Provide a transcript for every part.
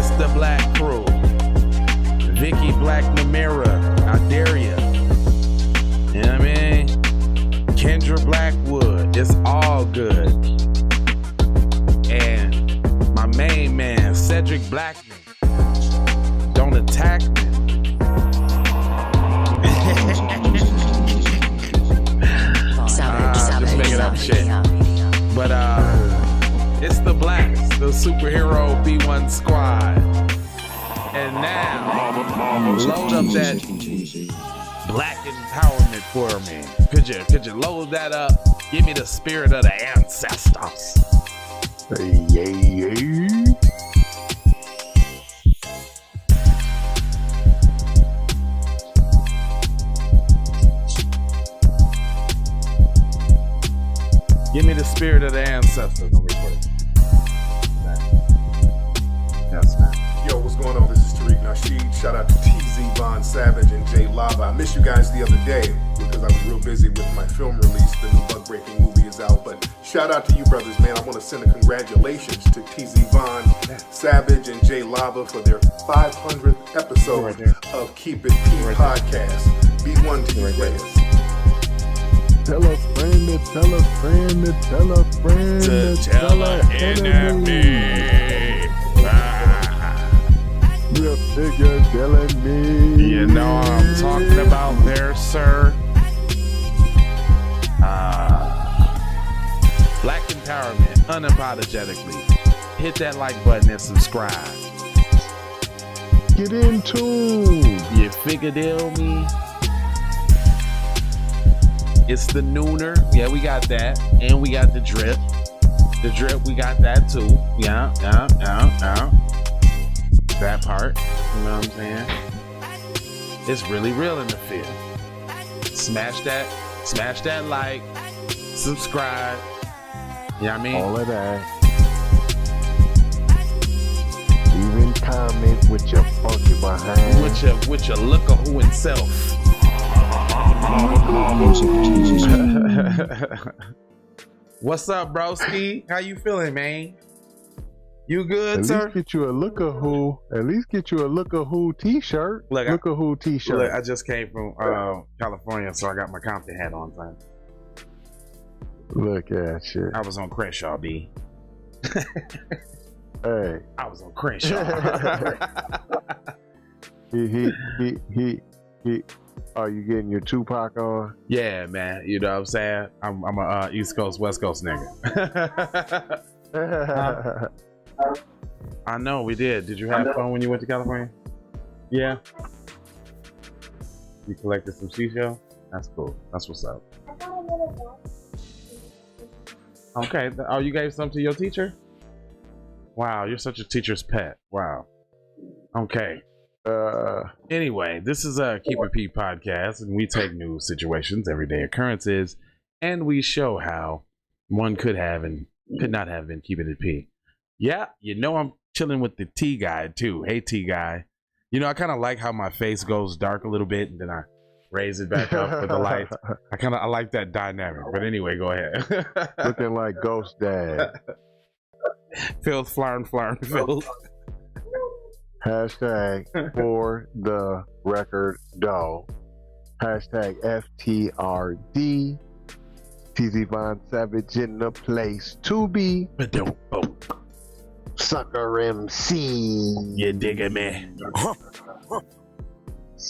It's the Black Crew. Vicky Black Namira, I dare ya. You know what I mean? Kendra Blackwood, it's all good. And my main man, Cedric Blackman, don't attack me. Just making up shit. But it's the Blacks, the superhero B1 squad. And now, load up that black empowerment for me. Could you load that up? Give me the spirit of the ancestors. Yeah. Give me the spirit of the ancestors. I'm recording. Yes, man. Yo, what's going on? This is Tariq Nasheed. Shout out to TZ, Von Savage, and Jay Lava. I missed you guys the other day because I was real busy with my film release. The new Bug Breaking movie is out. But shout out to you brothers, man. I want to send a congratulations to TZ, Von Savage, and Jay Lava for their 500th episode of Keep It P podcast. B1 to you guys. Tell a friend to tell a friend to tell a friend to tell an enemy. You're figure telling me. You know what I'm talking about there, sir. Black empowerment, unapologetically. Hit that like button and subscribe. Get in tune. You figure deal me. It's the nooner. Yeah, we got that. And we got the drip. The drip, we got that too. Yeah. That part. You know what I'm saying? It's really real in the field. Smash that like. Subscribe. You know what I mean? All of that. Even comment with your funky behind. With your look of who and self. What's up, broski? How you feeling, man? You good, sir? At least get you a look of who. At least get you a look of who t-shirt. Look of who t-shirt. Look, I just came from California, so I got my Compton hat on. Son. Look at shit. I was on Crenshaw, B. Hey. I was on Crenshaw. he. Are you getting your Tupac on? Yeah, man. You know what I'm saying? I'm a East Coast, West Coast nigga. I know we did. Did you have fun when you went to California? Yeah. You collected some seashell? That's cool. That's what's up. Okay. Oh, you gave some to your teacher? Wow, you're such a teacher's pet. Wow. Okay. Anyway, this is a Keep It P podcast, and we take news situations, everyday occurrences, and we show how one could have and could not have been keeping it P. Yeah, you know I'm chilling with the T guy too. Hey T guy. You know, I kind of like how my face goes dark a little bit and then I raise it back up for the light. I like that dynamic. But anyway, go ahead. Looking like Ghost Dad. Filth, flarn, filth. Hashtag for the record doe. Hashtag FTRD. TZ Von Savage in the place to be. Sucker MC. You digging me? You know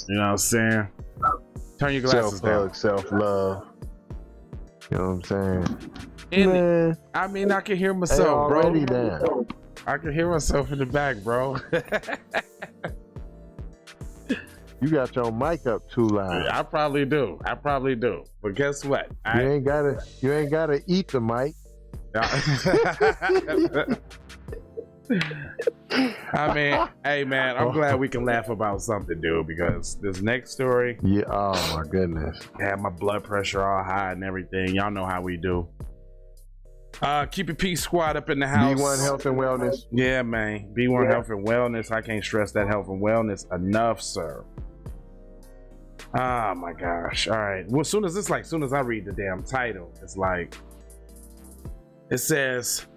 what I'm saying? Turn your glasses down. Self-love. You know what I'm saying? I mean, I can hear myself, bro. Down. I can hear myself in the back, bro. You got your mic up too loud. I probably do. But guess what? You ain't gotta eat the mic. I mean, hey man, I'm glad we can laugh about something, dude, because this next story. Yeah, oh my goodness. Had my blood pressure all high and everything. Y'all know how we do. Keep It P squad up in the house. B1 Health and Wellness. Yeah, man. B1 Health and Wellness. I can't stress that health and wellness enough, sir. Oh my gosh. All right. Well, as soon as I read the damn title, it's like, it says,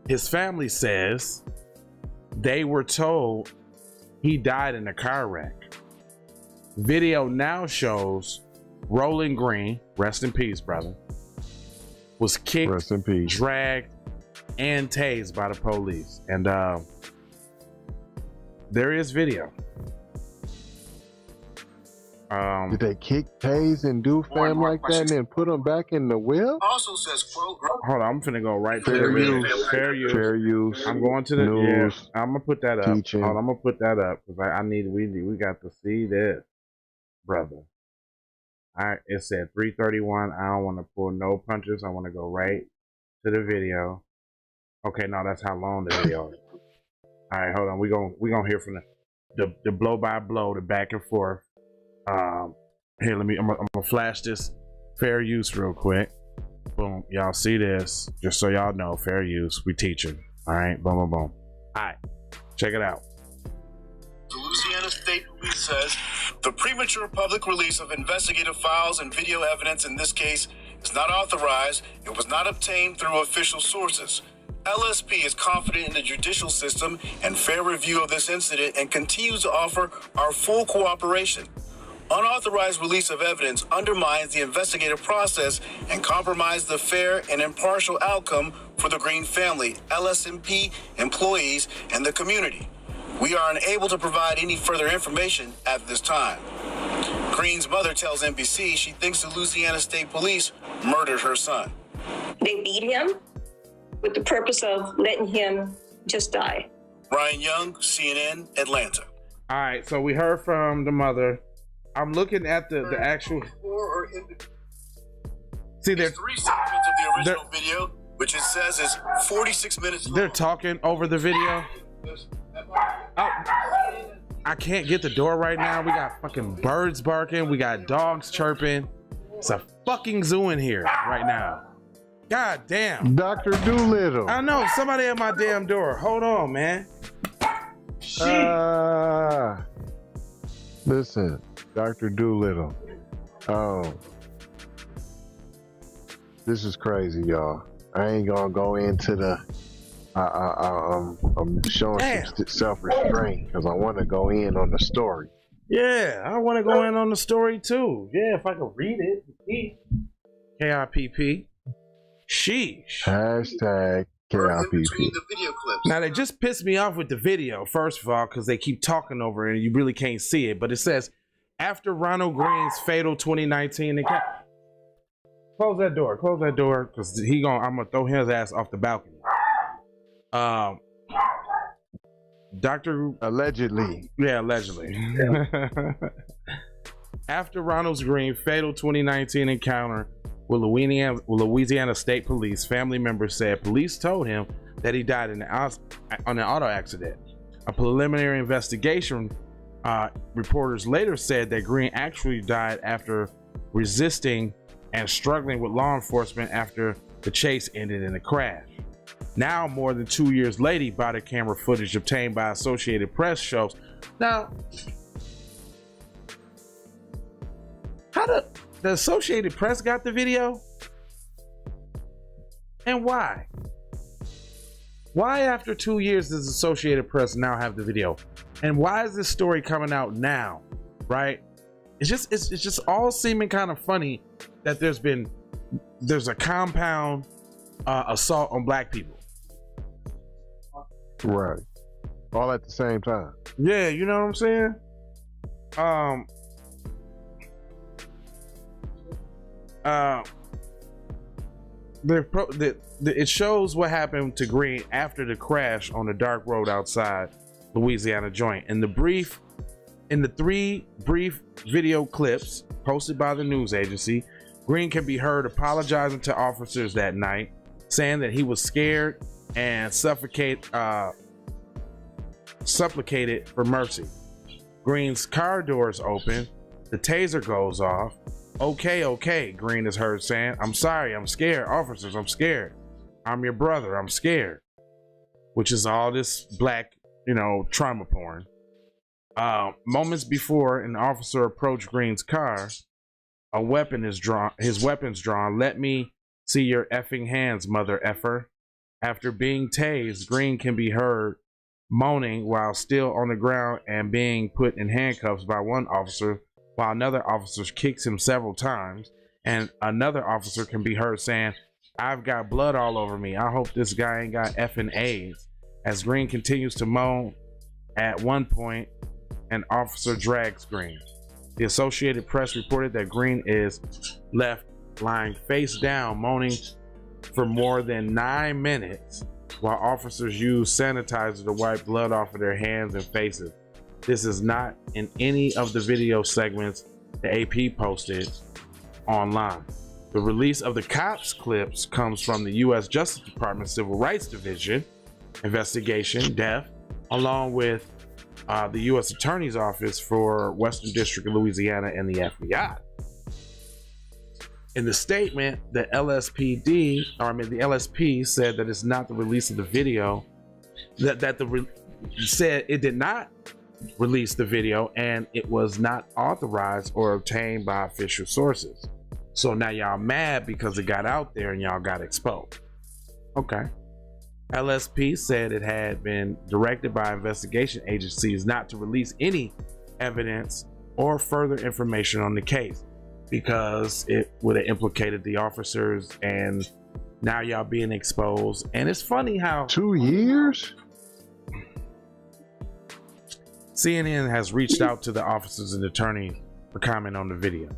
his family says They were told he died in a car wreck. Video now shows Ronald Greene, rest in peace, brother, was kicked, Rest in peace. dragged, and tased by the police. And there is video. Did they kick, tase, and do fam like that and then put them back in the wheel? Also says, quote, Hold on, I'm finna go right to the Fair video. use. Fair use. Fair use. I'm going to the news, I'm gonna put that up. teaching. Hold on, I'm gonna put that up because I need we got to see this, brother. It said 3:31. I don't want to pull no punches. I want to go right to the video. Okay, no, that's how long the video is. All right, hold on. We gonna hear from the blow by blow, the back and forth. Here, I'm gonna flash this fair use real quick. Boom, y'all see this? Just so y'all know, fair use. We teaching. All right, boom, boom, boom. All right, check it out. The Louisiana State Police says the premature public release of investigative files and video evidence in this case is not authorized. It was not obtained through official sources. LSP is confident in the judicial system and fair review of this incident and continues to offer our full cooperation. Unauthorized release of evidence undermines the investigative process and compromises the fair and impartial outcome for the Greene family, LSMP employees, and the community. We are unable to provide any further information at this time. Greene's mother tells NBC she thinks the Louisiana State Police murdered her son. They beat him with the purpose of letting him just die. Ryan Young, CNN, Atlanta. All right, so we heard from the mother. I'm looking at the actual. See, There's 3 segments of the original video, which it says is 46 minutes long. They're talking over the video. Oh, I can't get the door right now. We got fucking birds barking. We got dogs chirping. It's a fucking zoo in here right now. God damn. Dr. Doolittle. I know. Somebody at my damn door. Hold on, man. Listen, Dr. Doolittle. Oh, this is crazy, y'all. I ain't gonna go into the. I'm showing some self-restraint because I want to go in on the story. Yeah, I want to go in on the story too. Yeah, if I could read it. KIPP. Sheesh. Hashtag KIPP. Now they just pissed me off with the video, first of all, because they keep talking over it and you really can't see it. But it says, after Ronald Greene's fatal 2019 close that door, because I'm gonna throw his ass off the balcony. Dr. Allegedly. Yeah, allegedly. After Ronald Greene's fatal 2019 encounter with Louisiana State Police, family members said police told him that he died on an auto accident. A preliminary investigation reporters later said that Greene actually died after resisting and struggling with law enforcement after the chase ended in a crash. Now, more than 2 years later, body camera footage obtained by Associated Press shows. Now, how the Associated Press got the video? And why? Why after 2 years does Associated Press now have the video? And why is this story coming out now? Right? It's just all seeming kind of funny that there's a compound assault on black people. Right. All at the same time. Yeah, you know what I'm saying? It shows what happened to Greene after the crash on the dark road outside Louisiana joint. In the 3 brief video clips posted by the news agency, Greene can be heard apologizing to officers that night, saying that he was scared and supplicated for mercy. Greene's car doors open, the taser goes off. Okay, Greene is heard saying, "I'm sorry, I'm scared, officers, I'm scared. I'm your brother, I'm scared." Which is all this black, trauma porn. Moments before an officer approached Greene's car, his weapon's drawn. "Let me see your effing hands, mother effer." After being tased, Greene can be heard moaning while still on the ground and being put in handcuffs by one officer, while another officer kicks him several times, and another officer can be heard saying, "I've got blood all over me. I hope this guy ain't got effing AIDS." As Greene continues to moan, at one point, an officer drags Greene. The Associated Press reported that Greene is left lying face down, moaning for more than 9 minutes, while officers use sanitizer to wipe blood off of their hands and faces. This is not in any of the video segments the AP posted online. The release of the cops clips comes from the U.S. Justice Department Civil Rights Division investigation, DEF, along with the U.S. Attorney's Office for Western District of Louisiana and the FBI. In the statement, the LSP said that it's not the release of the video, said it did not release the video and it was not authorized or obtained by official sources. So now y'all mad because it got out there and y'all got exposed. Okay. LSP said it had been directed by investigation agencies not to release any evidence or further information on the case because it would have implicated the officers, and now y'all being exposed. And it's funny how 2 years? CNN has reached out to the officers and attorney for comment on the video.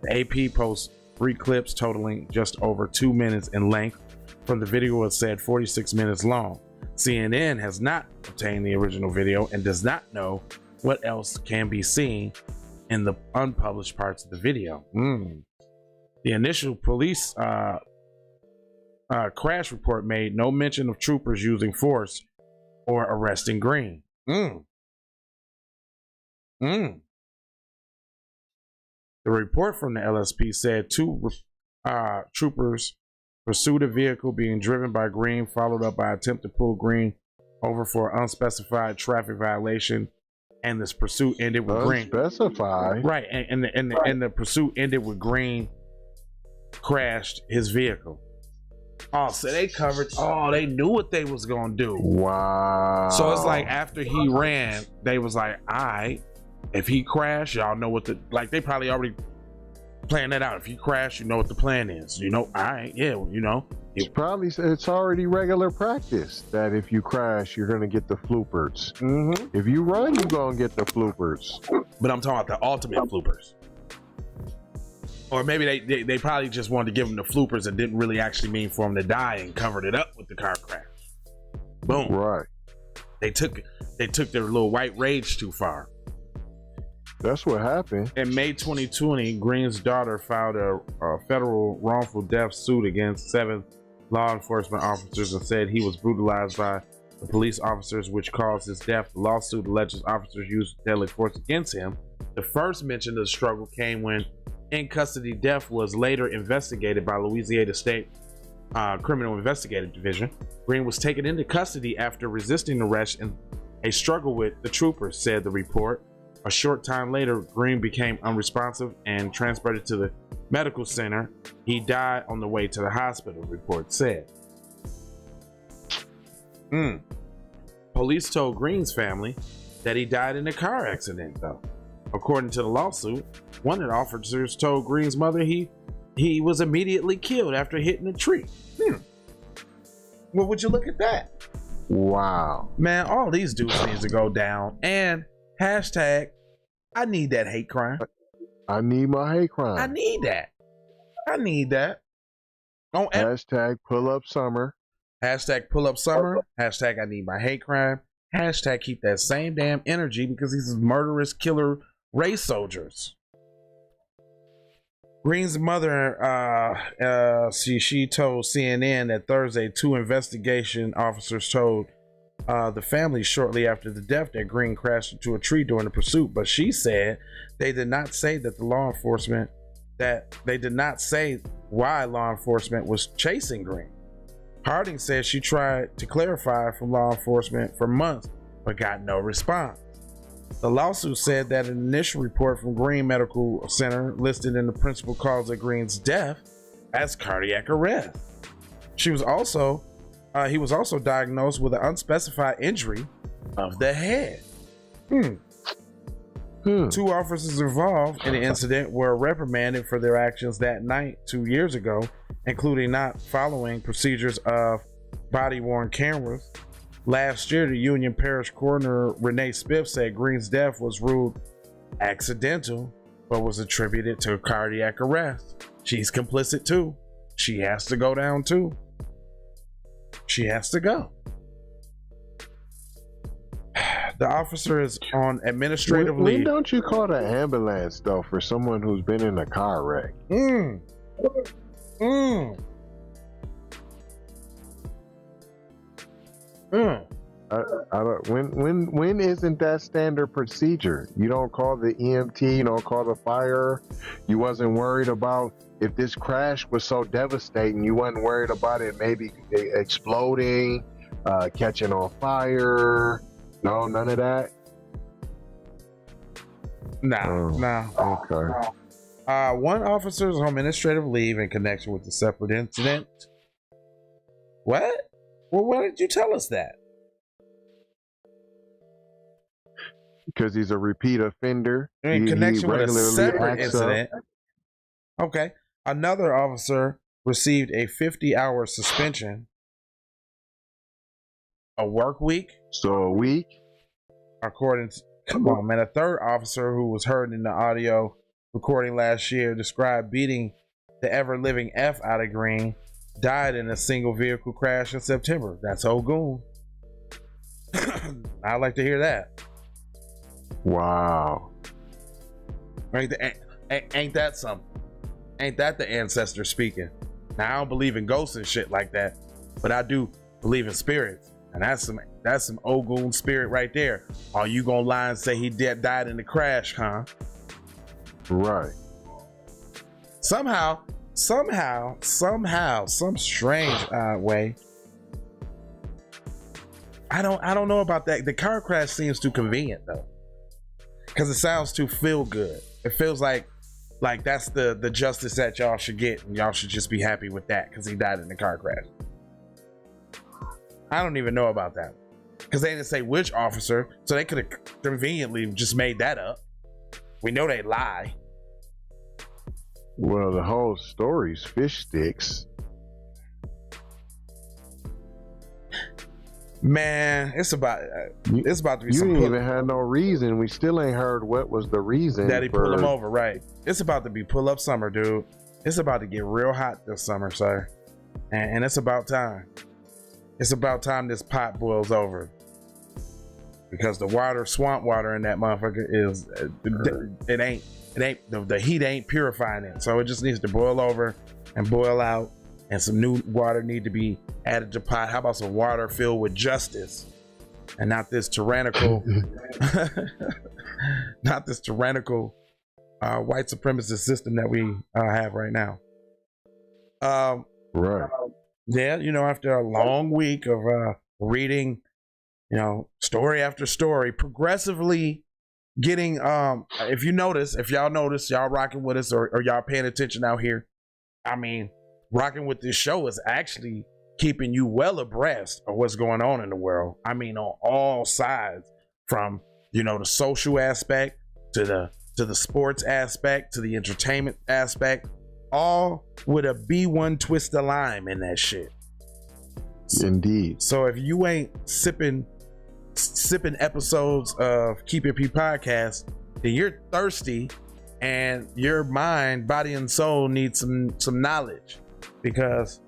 The AP posts 3 clips totaling just over 2 minutes in length. From the video, it said 46 minutes long. CNN has not obtained the original video and does not know what else can be seen in the unpublished parts of the video. The initial police crash report made no mention of troopers using force or arresting Greene. The report from the LSP said 2 troopers pursued a vehicle being driven by Greene, followed up by an attempt to pull Greene over for unspecified traffic violation, and this pursuit ended with Greene. Unspecified? Right, and the pursuit ended with Greene crashed his vehicle. Oh, so they covered. Oh, they knew what they was gonna do. Wow. So it's like after he ran, they was like, all right, if he crashed, y'all know what the, like, they probably already planned that out. If you crash, you know what the plan is. You know, all right, yeah, you know. It's already regular practice that if you crash, you're gonna get the floopers. If you run, you're gonna get the floopers. But I'm talking about the ultimate floopers. Or maybe they probably just wanted to give him the floopers and didn't really actually mean for him to die and covered it up with the car crash. Boom. Right. They took their little white rage too far. That's what happened. In May 2020, Greene's daughter filed a federal wrongful death suit against 7 law enforcement officers and said he was brutalized by the police officers, which caused his death. The lawsuit alleges officers used deadly force against him. The first mention of the struggle came when in custody death was later investigated by Louisiana State Criminal Investigative Division. Greene was taken into custody after resisting arrest in a struggle with the troopers, said the report. A short time later, Greene became unresponsive and transported to the medical center. He died on the way to the hospital, the report said. Police told Greene's family that he died in a car accident, though. According to the lawsuit, one of the officers told Greene's mother he was immediately killed after hitting a tree. Well, would you look at that? Wow. Man, all these dudes need to go down. And hashtag, I need that hate crime. I need my hate crime. I need that. I need that. Hashtag pull up summer. Hashtag pull up summer. Hashtag I need my hate crime. Hashtag keep that same damn energy because these are murderous killer race soldiers. Greene's mother, she told CNN that Thursday 2 investigation officers told the family shortly after the death that Greene crashed into a tree during the pursuit, but she said they did not say that they did not say why law enforcement was chasing Greene. Harding said she tried to clarify from law enforcement for months but got no response. The lawsuit said that an initial report from Greene Medical Center listed in the principal cause of Greene's death as cardiac arrest. He was also diagnosed with an unspecified injury of the head. Two officers involved in the incident were reprimanded for their actions that night 2 years ago, including not following procedures of body-worn cameras. Last year, the Union Parish Coroner Renee Smith said Greene's death was ruled accidental, but was attributed to cardiac arrest. She's complicit too. She has to go down too. She has to go. The officer is on administrative leave. When don't you call the ambulance though for someone who's been in a car wreck? When isn't that standard procedure? You don't call the EMT, you don't call the fire. You wasn't worried about if this crash was so devastating, you wasn't worried about it maybe exploding, catching on fire. No, none of that. No. Okay. One officer is on administrative leave in connection with the separate incident. What? Well, why did you tell us that? Because he's a repeat offender. In connection with a separate acts incident. Okay. Another officer received a 50-hour suspension. A work week? So a week? According to, come on, man. A third officer who was heard in the audio recording last year described beating the ever-living F out of Greene, died in a single vehicle crash in September. That's old goon. I'd like to hear that. Wow. Ain't that something? Ain't that the ancestor speaking? Now, I don't believe in ghosts and shit like that, but I do believe in spirits. And that's some old goon spirit right there. Are you gonna lie and say he died in the crash, huh? Right. Somehow, some strange way. I don't know about that. The car crash seems too convenient though, because it sounds too feel good. It feels like that's the justice that y'all should get, and y'all should just be happy with that because he died in the car crash. I don't even know about that because they didn't say which officer, so they could have conveniently just made that up. We know they lie. Well, the whole story's fish sticks. Man, it's about to be you some. You didn't even have no reason. We still ain't heard what was the reason that he pulled him over. Right. It's about to be pull up summer, dude. It's about to get real hot this summer, sir. And it's about time. It's about time this pot boils over, because the swamp water in that motherfucker is it ain't the heat ain't purifying it, so it just needs to boil over and boil out, and some new water need to be added to pot. How about some water filled with justice and not this tyrannical not this tyrannical white supremacist system that we have right now. Right. Yeah, after a long week of reading, story after story, progressively getting, if y'all notice, y'all rocking with us or y'all paying attention out here. I mean, rocking with this show is actually keeping you well abreast of what's going on in the world. I mean, on all sides, from, the social aspect to the sports aspect to the entertainment aspect. All with a B1 twist of lime in that shit. Indeed. So if you ain't sipping episodes of Keep It P podcast, then you're thirsty, and your mind, body, and soul needs some knowledge, because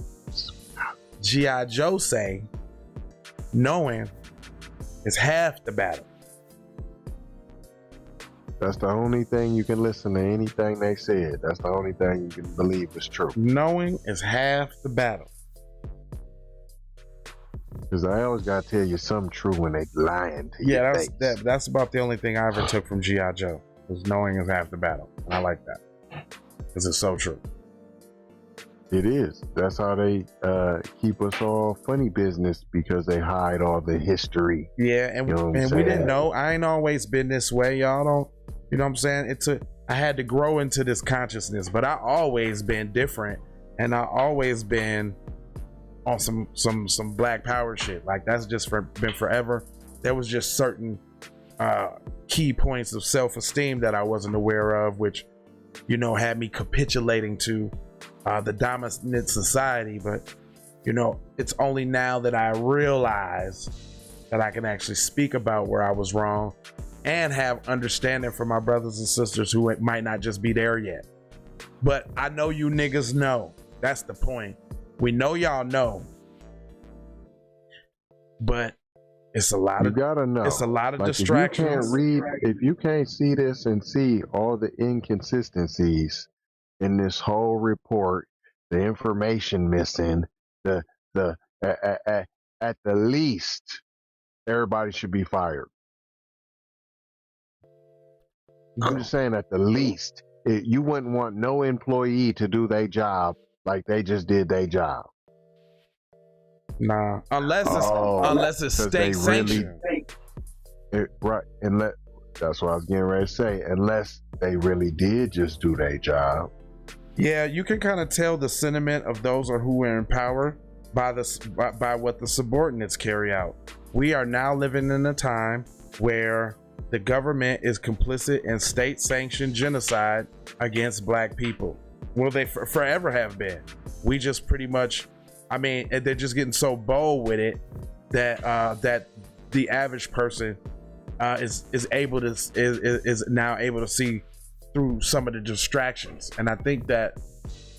G.I. Joe say knowing is half the battle. That's the only thing you can listen to anything they said. That's the only thing you can believe is true. Knowing is half the battle. Because I always gotta tell you something true when they lying to you. Yeah, that's about the only thing I ever took from G.I. Joe. Because knowing is half the battle. And I like that. Because it's so true. It is. That's how they keep us all funny business, because they hide all the history. Yeah, and we didn't know. I ain't always been this way. Y'all don't. You know what I'm saying? I had to grow into this consciousness, but I always been different, and I always been on some Black Power shit. Like, that's just been forever there was just certain key points of self-esteem that I wasn't aware of, which, you know, had me capitulating to the dominant society. But, you know, it's only now that I realize that I can actually speak about where I was wrong and have understanding for my brothers and sisters who might not just be there yet. But I know you niggas know. That's the point. We know y'all know. But it's a lot of, you gotta know. It's a lot of like, distractions. If you can't see this and see all the inconsistencies in this whole report, the information missing, at the least, everybody should be fired. I'm just saying, at the least, you wouldn't want no employee to do their job like they just did their job. Nah, unless it's state sanctioned. Right, that's what I was getting ready to say. Unless they really did just do their job. Yeah, you can kind of tell the sentiment of those who are in power by what the subordinates carry out. We are now living in a time where the government is complicit in state-sanctioned genocide against black people. Well, they forever have been. We just pretty much, I mean, they're just getting so bold with it that the average person is now able to see through some of the distractions. And I think that,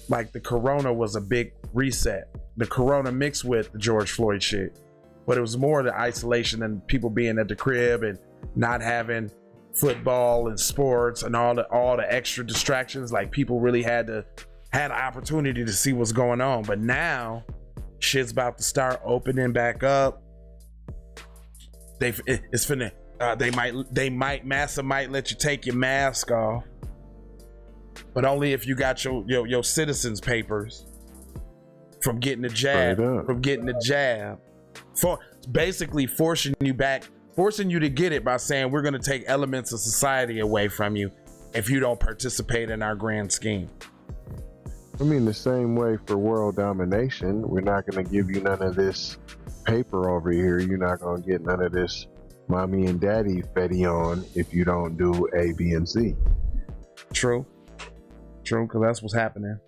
like, the corona was a big reset. The corona mixed with the George Floyd shit, but it was more the isolation and people being at the crib and not having football and sports and all the extra distractions. Like, people really had an opportunity to see what's going on. But now shit's about to start opening back up. Massa might let you take your mask off, but only if you got your citizens papers from getting the jab, for basically forcing you to get it by saying we're going to take elements of society away from you if you don't participate in our grand scheme. I mean, the same way for world domination, we're not going to give you none of this paper over here. You're not going to get none of this mommy and daddy fetty on if you don't do A, B, and C. True, because that's what's happening.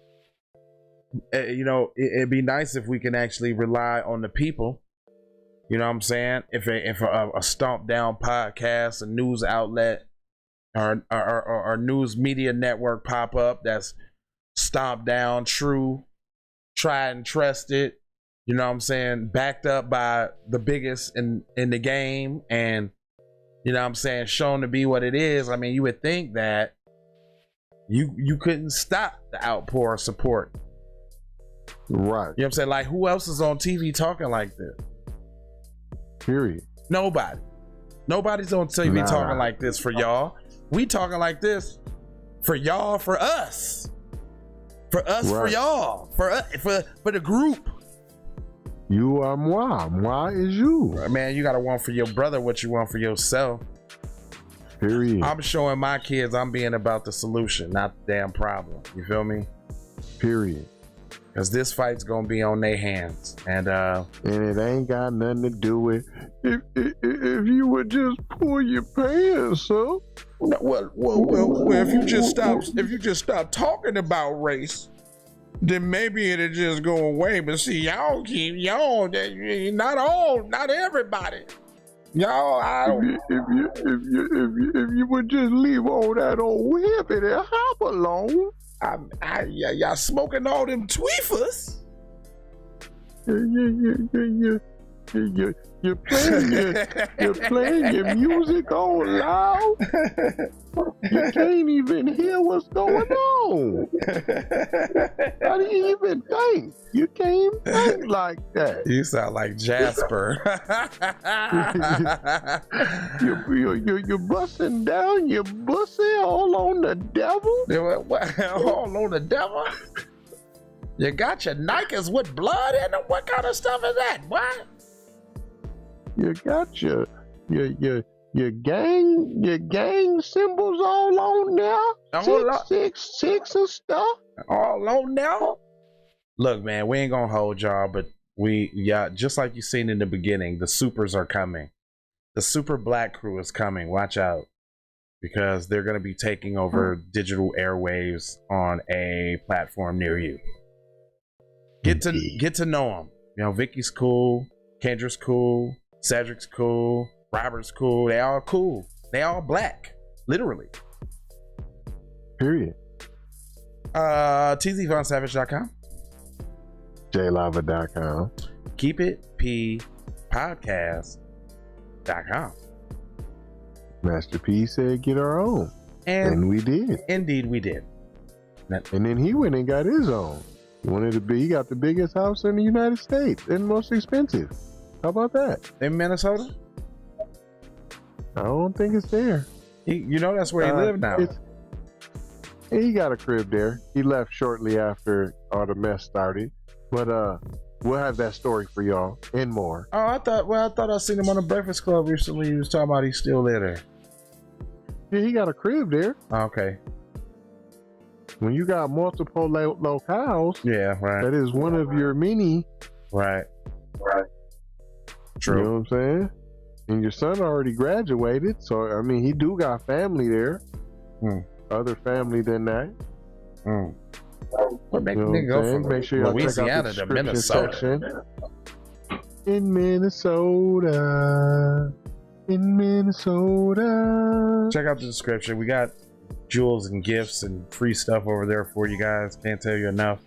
You know, it'd be nice if we can actually rely on the people. You know what I'm saying? If a Stomp Down podcast, a news outlet, or news media network pop up that's stomped down, true, tried and trusted, you know what I'm saying, backed up by the biggest in the game, and, you know what I'm saying, shown to be what it is, I mean, you would think that you couldn't stop the outpour of support. Right. You know what I'm saying? Like, who else is on TV talking like this? Period. Nobody's on TV talking like this for y'all. We talking like this for y'all, for us. For us, right. For y'all. For the group. You are moi. Moi is you. Man, you gotta want for your brother what you want for yourself. Period. I'm showing my kids I'm being about the solution, not the damn problem. You feel me? Period. Because this fight's gonna be on their hands, and it ain't got nothing to do with if you would just pull your pants up. Well, if you just stop talking about race, then maybe it'll just go away. But see, not everybody. Y'all, if you would just leave all that old hippity hop alone. Y'all smoking all them tweefers. You're playing your music all loud. You can't even hear what's going on. How do you even think? You can't think like that. You sound like Jasper. You're busting down your bussy all on the devil? All on the devil? You got your Nikes with blood in them? What kind of stuff is that? What? You got your gang symbols all on there? 666 and stuff? All on there? Look, man, we ain't gonna hold y'all, but just like you seen in the beginning, the supers are coming. The super black crew is coming. Watch out, because they're going to be taking over digital airwaves on a platform near you. Get to know them. You know, Vicky's cool, Kendra's cool, Cedric's cool, Robert's cool. They all cool. They all black, literally. Period. tzvonsavage.com, jlava.com, keep it p podcast.com. Master P said get our own, and we did. Indeed we did. And then he went and got his own. He got the biggest house in the United States and most expensive. How about that? In Minnesota? I don't think it's there. You know that's where he lives now. He got a crib there. He left shortly after all the mess started. But we'll have that story for y'all and more. Oh, I thought I seen him on the Breakfast Club recently. He was talking about he's still there. Yeah, he got a crib there. Okay. When you got multiple locales, yeah, right. That is one of your many. Right. True. You know what I'm saying? And your son already graduated, so I mean, he do got family there. Other family than that. What make me go from Make sure y'all Louisiana check out the to Minnesota? Section. In Minnesota. Check out the description. We got jewels and gifts and free stuff over there for you guys. Can't tell you enough.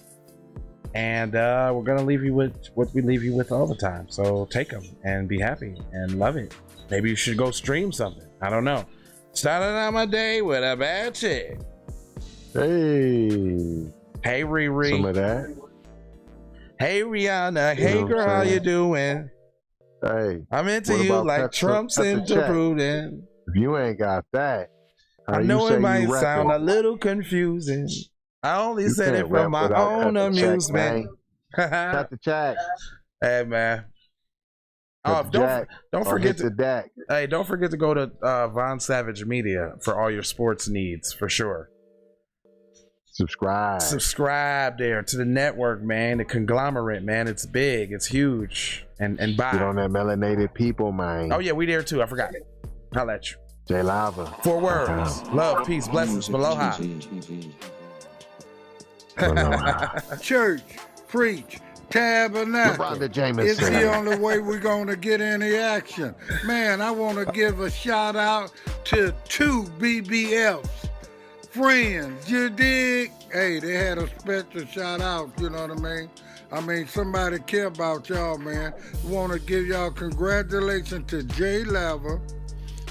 And we're gonna leave you with what we leave you with all the time. So take them and be happy and love it. Maybe you should go stream something. I don't know. Starting out my day with a bad chick. Hey Riri. Some of that. Hey Rihanna. Hey girl, how you doing? Hey, I'm into you like Trump's into Putin. If you ain't got that, I know it might sound a little confusing. I only said it for my own amusement. Cut the check. Hey man. Oh, don't forget to don't forget to go to Von Savage Media for all your sports needs for sure. Subscribe there to the network, man. The conglomerate, man. It's big, it's huge, and buy. Get on that melanated people, man. Oh yeah, we there too. I forgot. I'll let you. J Lava. 4 words: love, peace, blessings, aloha. Church, preach, tabernacle. It's the only way we're going to get any action. Man, I want to give a shout out to 2 BBFs. Friends, you dig? Hey, they had a special shout out, you know what I mean? I mean, somebody care about y'all, man. Want to give y'all congratulations to Jay Lava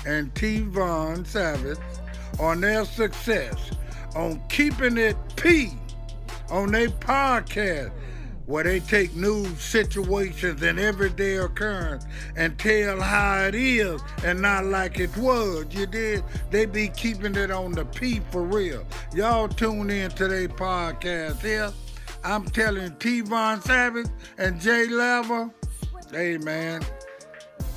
and T. Von Savage on their success on keeping it P on their podcast, where they take news situations and everyday occurrence and tell how it is and not like it was. You did? They be keeping it on the P for real. Y'all tune in to their podcast here. I'm telling T. Von Savage and Jay Lava, hey man,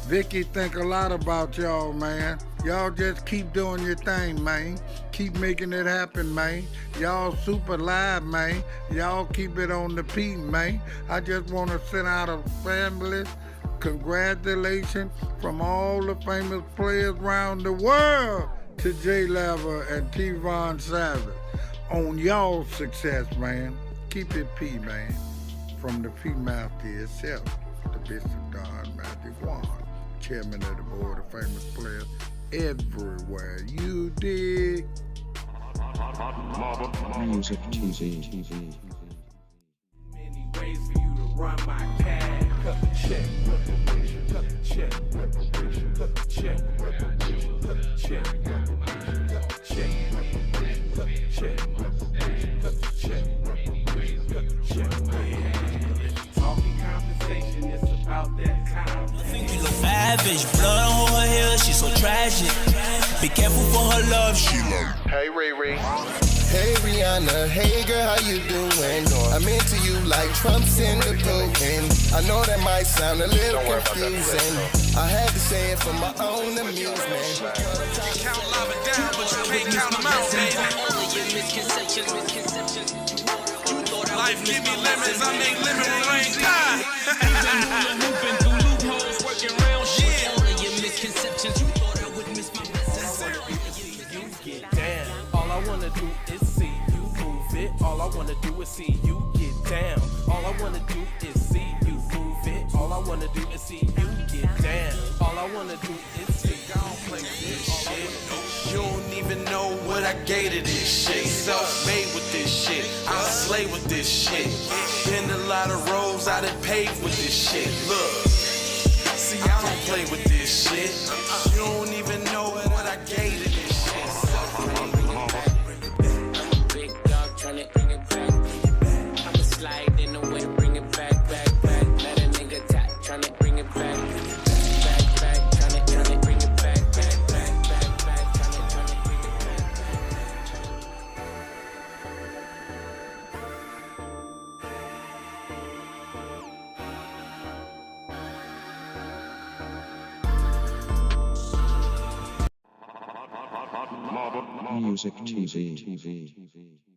Vicky think a lot about y'all, man. Y'all just keep doing your thing, man. Keep making it happen, man. Y'all super live, man. Y'all keep it on the P, man. I just want to send out a family congratulations from all the famous players around the world to Jay Lava and T. Von Savage on y'all's success, man. Keep it P, man. From the P Master itself, the Bishop Don Magic Wand, chairman of the board of famous players everywhere. You dig? Hotlvamusictv. Many ways for you to run my cash. Cut the check, cut the check, cut the check, cut the check, cut the check, cut the check, cut the check. Talking conversation, it's about that time. You look savage, blood on her hair, she's so tragic. Be careful for her love, she like. Hey Riri. Hey Rihanna, hey girl, how you doing? I'm into you like Trump's in the Putin. I know that might sound a little confusing. I had to say it for my own amusement. You count love and down, but you can't count them out, baby. Life give me lemons, I make lemon rain die. Reparations. You thought I would miss my blessings. You get down. All I wanna do is see you move it. All I wanna do is see you get down. All I wanna do is see you move it. All I wanna do is see you get down. All I wanna do is see you play this shit. You don't even know what I gave to this shit. Self-made with this shit. I slay with this shit. Been a lot of roads I done paved with this shit. Look, see I don't play with this shit. You don't even know what I gave to this shit. Slide in the way, bring it back, back, back. Let a nigga tap, tryna bring it back, back, back, tryna bring it back, back, back, back, back, tryna bring it Music TV.